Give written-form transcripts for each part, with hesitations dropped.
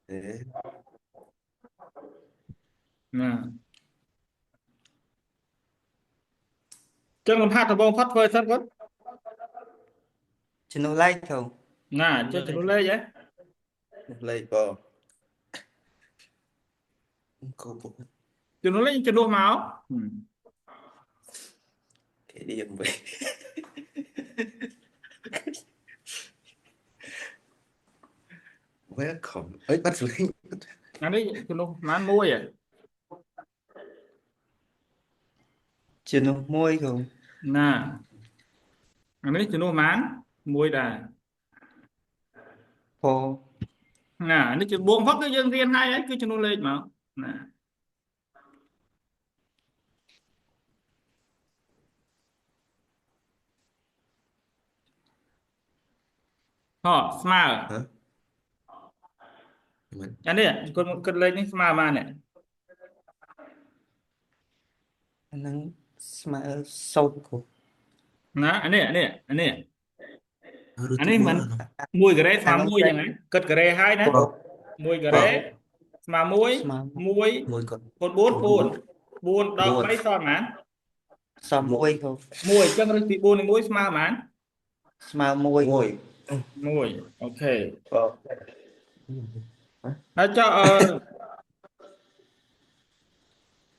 Ê, nè chân làm hạt là bông phát phơi thật con Cho nó lấy không? nè chân chân nó lấy vậy lấy bò cô bộ chân nó lấy chân nó máu cái điểm vậy quá khổng ấy bắt lấy anh đấy chân nó mán môi à Cho nó môi không? nè anh ấy chân nó mán môi đà Phô. nè anh ấy chân buông phát cái dân riêng hay ấy cứ chân nó lên mà nè họ smile hả mình anh đấy con lên cái smile mà nè Nó smile sâu của. nè rồi anh tụ ấy bùa mình rồi môi cái đấy À mà nó môi đây. chẳng ấy cất cái đấy hay nè Phô. môi cái bò đấy mà môi Smile. môi môi còn con bốn môi buồn buồn buồn đọc buồn mấy son mà Sao môi môi không? môi chân rồi thì buồn thì môi smile mà Smile môi. môi môi ok bò hả nó cho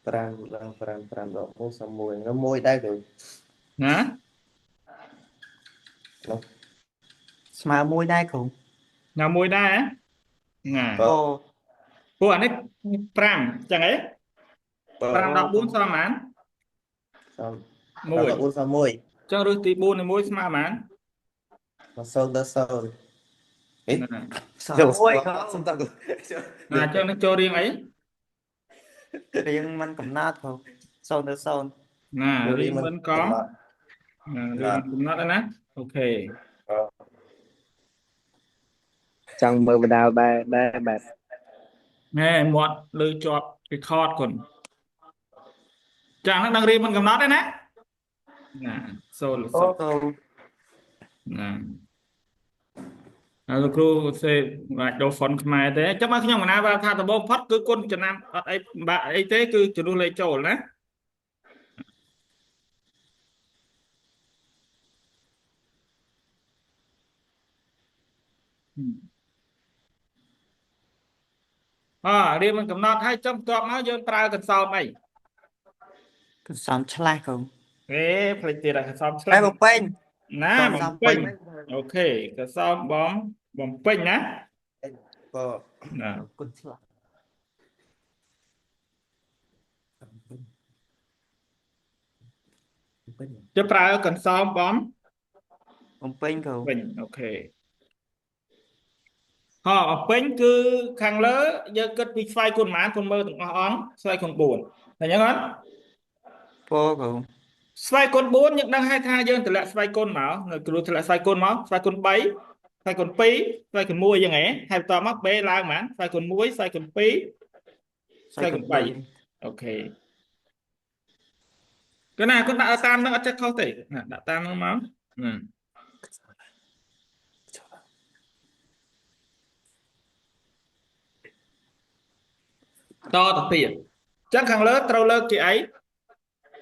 Pram độ môi xong môi nó môi đây rồi hả nó Smile môi đây không? nào môi đa á nè bò Phô. cô anh ấy pram chẳng ấy pram đọc Phô bốn không? son mà xong Pram độ môi môi xong môi chân rồi thì buồn thì môi smile mà nó sâu đó sâu nè ấy Sao đâu môi có xong không? tao nè chân nó cho riêng ấy Riêng mình cầm nát không? Sâu nữa sâu. nè rồi đi riêng mình vẫn cầm có nọt nè riêng nọt cũng nó đấy nè ok ờ Chẳng mơ đào ba ba bạc nghe một lựa chọn cái chord còn chẳng nó đang riêng mình cầm nó đấy nè nè sâu là Phô sâu không? nèលោកគ្រូសេអាចដូរ font ខ្មែរទេអញ្ចឹងមកខ្ញុំកណាថាដំបូងផុតគឺគុណចំណាំអត់អីបាក់អីទេគឺចំនួនលេខចូលណារៀនមិនកំណត់ហើយចំទាប់មកយើងប្រើកន្សោមអី Cứ xóm chla không? ផ្លេចទៀតហើយកន្សោមឆ្លាស់ Ai một bên. ណាXóm បំ xóm ពេញ bên. អូខេកន្សោមបំពេញណា bò ណា Con chla. จะប្រើកន្សោមបំ Một bên không? ពេញអូខេបំពេញគឺខាងលើយើងគិតពីស្វ័យគុណប៉ុន្មានគុណមើលទាំងអស់អង្គស្វ័យគុណ4តែអញ្ចឹងអត់ Phô không? ស្វ័យគុណ4យើងដឹងហើយថាយើងតម្លាក់ស្វ័យគុណមកនៅគ្រូតម្លាក់ស្វ័យគុណមកស្វ័យគុណ3ស្វ័យគុណ2ស្វ័យគុណ1យ៉ាងហ៎ហើយបន្តមក B ឡើងហ្មងស្វ័យគុណ1ស្វ័យគុណ2ស្វ័ Xoay យគុណcon3 3. អូខេគឺណាគុណដាក់តាមនឹងអត់ចេះខុសទេណាដាក់តាមនឹងមកតទៅទៀតអញ្ចឹងខាងលើត្រូវលើកជាអី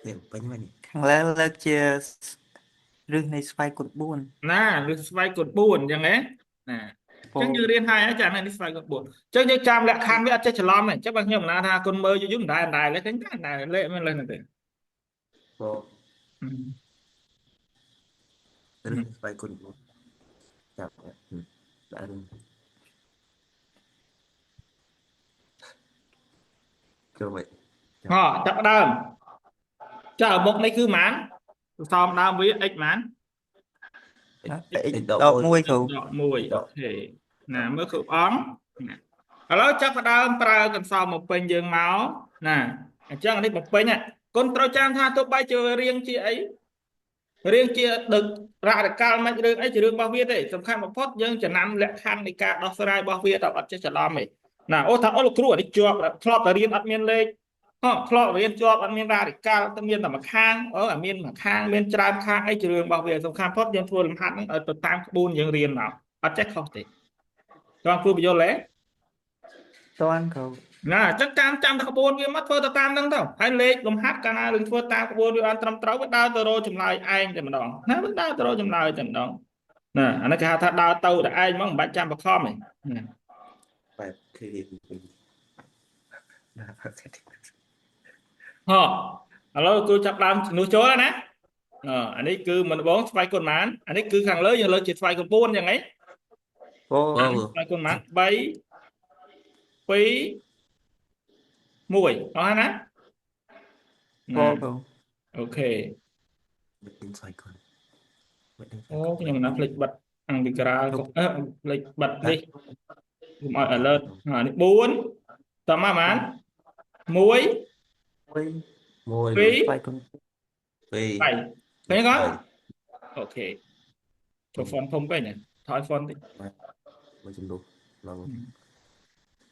điểm bánh mày Khăn lá lá chia rương này xoay con buồn. ណាឬស្វ័យគុណ4អញ្ចឹងហ៎ណាអញ្ចឹង Phô. យើងរៀនហើយចានេះស្វ័យគុណ4អញ្ចឹងយើងចាំលក្ខខណ្ឌវាអត់ចេះច្រឡំទេអញ្ចឹងបើខ្ញុំណាថាគុណមើលយូរៗមិនដែលលេខឃើញតែលេខមិនលេខនោះទេ bò អឺ lên vài con chào đã cơ vậy ចាប់ផ្ដើមចាឪមុខនេះគឺម៉ានសោមដើមវា x ម៉ាន Đó. đậu Đọc môi môi không? ដក1អូ đậu ខេណាមើលគ្រប់អង្គណាឥឡូវចាប់ផ្ដើមប្រើកន្សោមមកពេញយើងមកណាអញ្ចឹងនេះមកពេញគុណត្រូវចាំថាទោះបីជារៀងជាអីរៀងជាដឹករ៉ាដកាល់មិនរឿងអីជារឿងរបស់វាទេសំខាន់បំផុតយើងចំណាំលក្ខខណ្ឌនៃការដោះស្រាយរបស់វាតើអត់ចេះច្រឡំទេណាអូថាអូលោកគ្រូអានេះជាប់ធ្លាប់តែរៀនអត់មានលេខធ្លាប់រៀនជាប់អត់មានរ៉ាឌីកាល់តែមានតែមួយខាងអាមានមួយខាងមានច្រើនខាងអីជារឿងរបស់វាសំខាន់បំផុតយើងធ្វើលំហាត់ហ្នឹងឲ្យទៅតាមក្បួនយើងរៀនមកអត់ចេះខុសទេចង់គ្រូបញ្យល់ទេ toán không ណាអញ្ចឹងចាំតែក្បួនវាមកធ្វើទៅតាមហ្នឹងទៅហើយលេខលំហាត់កាលណាយើងធ្វើតាមក្បួនវាបានត្រឹមត្រូវវាដើរទៅរកចម្លើយឯងតែម្ដងណាវាដើរទៅរកចម្លើយតែម្ដងណាអានេះគេហៅថាដើរទៅតែឯងមកមិនបាច់ចាំបខំទេណា បែបគឺវាណា ហ៎ឥឡូវគូចាប់ដើមជំនួសចូលហើយណាអានេះគឺមិនបងស្វ័យគុណប៉ុន្មានអានេះគឺខាងលើយើងលើកជាស្វ័យគុណ4យ៉ាងហី bố ស្វ័យគុណប៉ុន្មាន3 2 1អស់ហើយណា bố không អូខេ មិនមានស្វ័យគុណមិនដឹង អូខ្ញុំណាផ្លេចបិទអង្គវិក្រាលផ្លេចបិទនេះខ្ញុំឲ្យ alert អានេះ4តើមកប៉ុន្មាន1 ôi មួយ 2 phải con ពីរ 3ឃើញក៏អូខេចូល font ធំពេកណាថយ font តិច មួយចំនួនឡង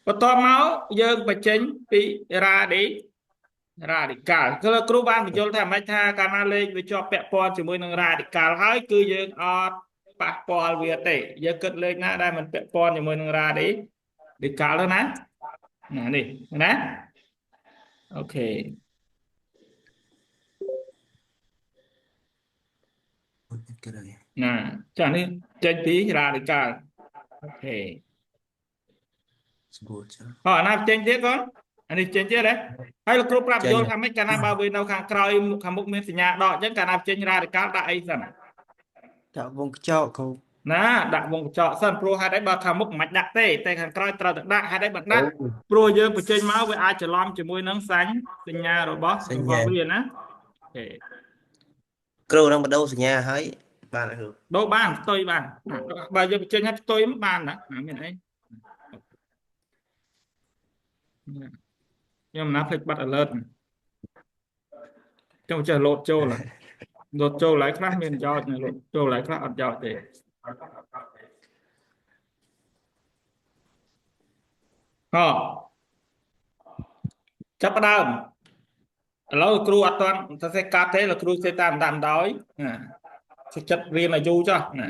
បន្ទាប់មកយើងបញ្ចេញពី radical គឺគ្រូបានបញ្យល់ថាមិនថាកាលណាលេខវាជាប់ពាក់ព័ន្ធជាមួយនឹង radical ហើយគឺយើងអត់ប៉ះពាល់វាទេយើងគិតលេខណាដែលមិនពាក់ព័ន្ធជាមួយនឹង radical ទៅណានេះណាអូខេ គេដែរ ណាចានេះចេញពី radical អូខេ ស្រួលចា អាណាចេញទៀតបងអានេះចេញទៀតហ៎ហើយលោកគ្រូប្រាប់យល់ថាម៉េចកាលណាបើវានៅខាងក្រោយខាងមុខមានសញ្ញាដកអញ្ចឹងកាលណាចេញ radical ដាក់អីសិន chợ vùng chợ không ណាដាក់វងកញ្ចក់សិនព្រោះហេតុអីបើខាងមុខមិនដាក់ទេតែខាងក្រោយត្រូវតែដាក់ហេតុអីបើដាក់ព្រោះយើងបញ្ចេញមកវាអាចច្រឡំជាមួយនឹងសញ្ញារបស់វាណាអូខេ គ្រូនឹងបដូរសញ្ញាហើយបានគ្រូ ដូរបានផ្ទុយបានបើយើងបញ្ចេញឲ្យផ្ទុយបានណាមានអីខ្ញុំណាភ្លេចបាត់ alert ចង់ចេះលោតចូលឡើយខ្លះមានប្រយោជន៍លោតចូលឡើយខ្លះអត់ប្រយោជន៍ទេចាប់ផ្ដើមឥឡូវគ្រូអត់ទាន់ទៅសេកាត់ទេលោកគ្រូសេតាមដោយសុខចិត្តរៀនឲ្យយូរចុះណា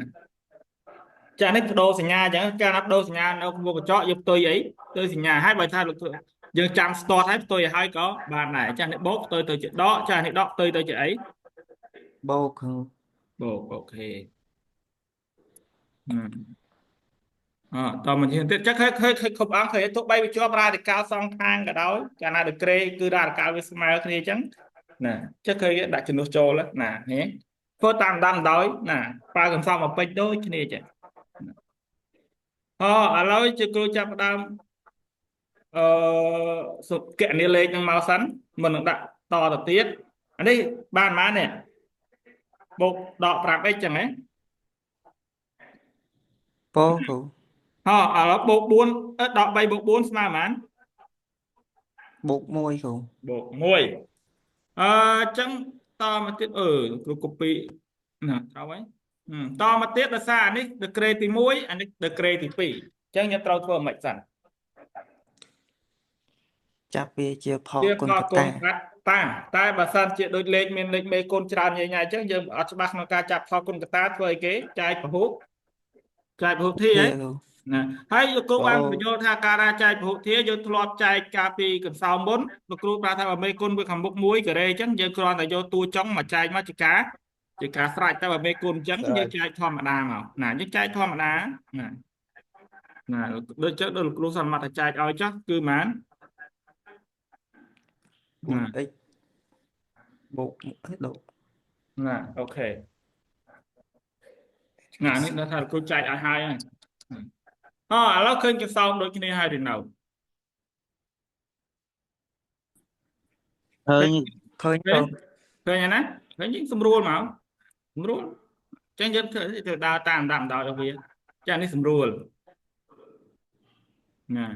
ចានេះបដូរសញ្ញាអញ្ចឹងកាលណាបដូរសញ្ញានៅមុខកញ្ចក់យកផ្ទុយអីផ្ទុយសញ្ញាហើយបើថាលោកគ្រូយើងចាំ start ហើយផ្ទុយឲ្យក៏បានដែរចានេះបូកផ្ទុយទៅជាដកចានេះដកផ្ទុយទៅជាអី bố không បូកអូខេតើមិនហ៊ានទៀតចឹងឃើញគ្រប់អង្គឃើញទោះបីវាជាប់ radical សងខាងក៏ដោយកាលណា degree គឺ radical វាស្មើគ្នាអញ្ចឹងណាចឹងឃើញគេដាក់ជំនួសចូលណានេះធ្វើតាមដោយណាប្រើកន្សោបមកពេចដូចគ្នាចឹងឥឡូវជាគ្រូចាប់ផ្ដើមសុខគណនាលេខនឹងមកសិនមិននឹងដាក់តទៅទៀតអានេះបានប៉ុន្មាននេះបូកដក 5x ចឹងហ៎ bố không ឥឡូវបូក4ដក3បូក4ស្មើប៉ុន្មាន bố môi không បូក1អញ្ចឹងតមកទៀតគ្រូ copy ណាត្រូវហើយតមកទៀតដោយសារអានេះ degree ទី1អានេះ degree ទី2អញ្ចឹងយើងត្រូវធ្វើមិនសិន chắp về chia phò ជា con ផល cái កូន ta កាត់តាតែបើសិនជាដូចលេខមានលេខមេកូនច្រើនញ៉ៃអញ្ចឹងយើងអត់ច្បាស់ក្នុងការចាប់ផលគុណកតាធ្វើអីគេចែកពហុធាហ៎ kia không ណាហើយលោកគ្រូបានបញ្យល់ថាការចែកពហុធាយើងធ្លាប់ចែកកាលពីកន្សោមមុនលោកគ្រូប្រាប់ថាបើមេគុណវាខាងមុខ1ការ៉េអញ្ចឹងយើងគ្រាន់តែយកតួចុងមកចែកមកជាការស្រេចតែបើមេគុណអញ្ចឹងយើងចែកធម្មតាមកណាយើងចែកធម្មតាណាដូចចឹងដូចលោកគ្រូសន្មតថាចែកឲ្យចុះគឺប៉ុន្មាន bố x bố hết độ ណាអូខេណានេះនៅថាលោកគ្រូចែកឲ្យហើយឥឡូវឃើញកន្សោមដូចគ្នាហើយឬនៅ khơiឃើ không ញណាឃើញយើងស្រួលមកស្រួលចឹងយើងទៅដើរតាមដោយវាចានេះស្រួលណា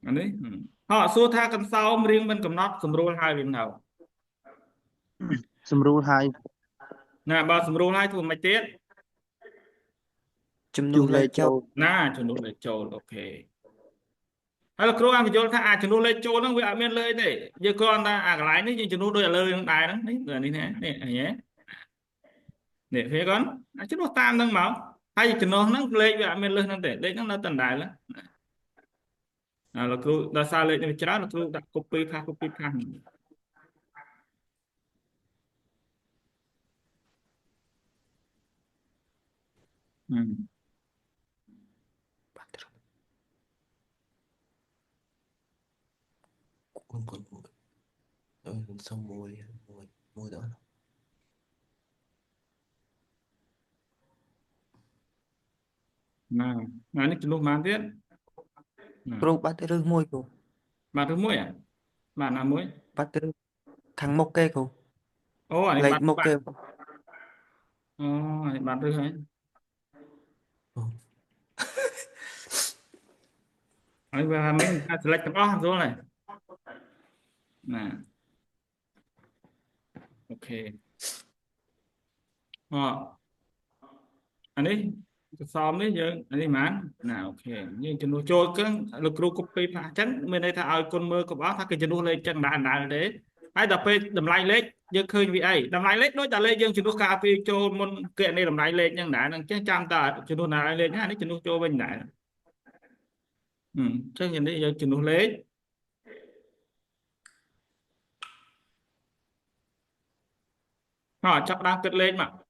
អានេះសួរថាកន្សោមរៀងមិនកំណត់ស្រួលហើយឬនៅ sầm ru hai ណាបើស្រួលហើយធ្វើមិនទៀត chấm nụ lấy châu ណាចំនួនលេខចូលអូខេហើយលោកគ្រូបានបញ្យល់ថាចំនួនលេខចូលហ្នឹងវាអត់មានលើទេយើងគ្រាន់តែកន្លែងនេះយើងចំនួនដូចលើហ្នឹងដែរហ្នឹងនេះនេះឃើញកូនចំនួនតាមហ្នឹងមកហើយចំនួនហ្នឹងលេខវាអត់មានលើហ្នឹងទេលេខហ្នឹងនៅតែដដែល លោកគ្រូដល់សារលេខនេះច្រើនលោកគ្រូដាក់ copy ផាស copy ផាសxong mùi đó ណានេះចំនួនប៉ុន្មានទៀត គ្រូបាត់ឬមួយគ្រូ បាទឬមួយបាទណាមួយ បាត់ឬខាងមុខគេគ្រូ អូអានេះ លេខ បាត់ មុខគេ អូអានេះបាត់ឬហើយហើយវាមិនថា select ទាំងអស់ស្រួលហើយណាអូខេអានេះសំនេះយើងអានេះហ្មងណាអូខេយើងចំនួនចូលគឹងលោកគ្រូ copy ផាសអញ្ចឹងមានន័យថាឲ្យគុណមើលកុំអស់ថាគេចំនួនលេខចឹងដែរទេហើយដល់ពេលតម្លៃលេខយើងឃើញវាអីតម្លៃលេខដូចតែលេខយើងចំនួនការពីចូលមុនគេនេះតម្លៃលេខចឹងដែរអញ្ចឹងចាំតើចំនួនណាលេខណានេះចំនួនចូលវិញដែរអញ្ចឹងយ៉ាងនេះយើងចំនួនលេខចាប់ដើមគិតលេខមក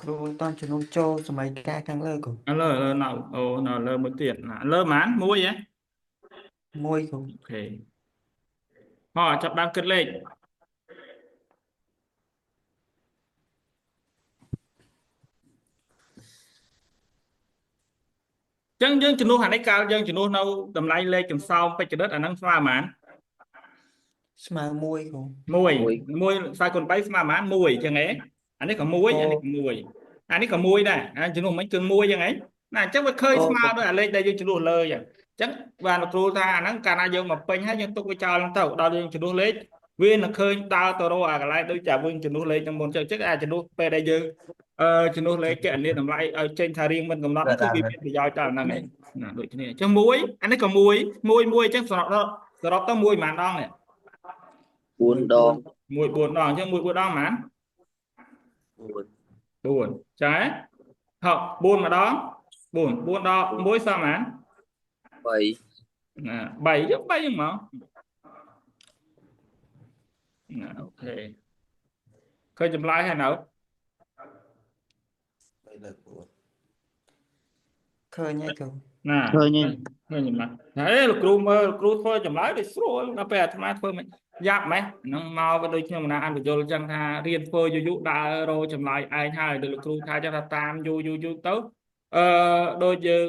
គ្រូតន់ចំនួនចូលសម័យកាលខាងលើគ្រូ លើនៅអូនៅលើមួយទៀតណាលើហ្មងមួយហ៎ មួយគ្រូ អូខេចាប់ដើមគិតលេខចឹងយើងចំនួនអានេះកាលយើងចំនួននៅតម្លៃលេខចំសោមពេជ្រចរិតអាហ្នឹងស្មើប៉ុន្មាន ស្មើមួយគ្រូ 1 ខ្សែគុណ3ស្មើប៉ុន្មាន1ចឹងហ៎អានេះក៏1អានេះក៏1អានេះក៏1ដែរអាចំនួនមិញគឺ1ចឹងហ៎ណាអញ្ចឹងវាឃើញស្មើដោយអាលេខដែលយើងចំនួនលើចឹងអញ្ចឹងបានលោកគ្រូថាអាហ្នឹងកាលណាយើងមកពេញហើយយើងទុកវាចោលហ្នឹងទៅដល់យើងចំនួនលេខវានឹងឃើញដើរទៅរកអាកន្លែងដូចតែវិញចំនួនលេខហ្នឹងមុនចឹងអាចចំនួនពេលដែលយើងចំនួនលេខកណនីតម្លៃឲ្យចេញថារៀងមិនកំណត់គឺវាមានប្រយោជន៍ដល់ហ្នឹងឯងណាដូចគ្នាអញ្ចឹង1អានេះក៏1 1 អញ្ចឹងសរុបទៅ1ប៉ុន្មានដងនេះ 4 ដង 4 ដងអញ្ចឹង1 4 ដងប៉ុន្មាន 4ចាហ៎4ម្ដង4ដង1សមប៉ុន្មាន 3 ណា3យក3មកណាអូខេឃើញចម្លើយហើយនៅ đây là của ឃើញហើយគ្រូ ណា ឃើញ ឃើញចម្លើយហើយលោកគ្រូមើលលោកគ្រូធ្វើចម្លើយដូចស្រួលដល់ពេលអាត្មាធ្វើមិនយ៉ាប់ម៉េះហ្នឹងមកក៏ដូចខ្ញុំណាអនុយល់ចឹងថារៀនធ្វើយូរដើររកចម្លើយឯងហើយដូចលោកគ្រូថាចឹងថាតាមយូរទៅដូចយើង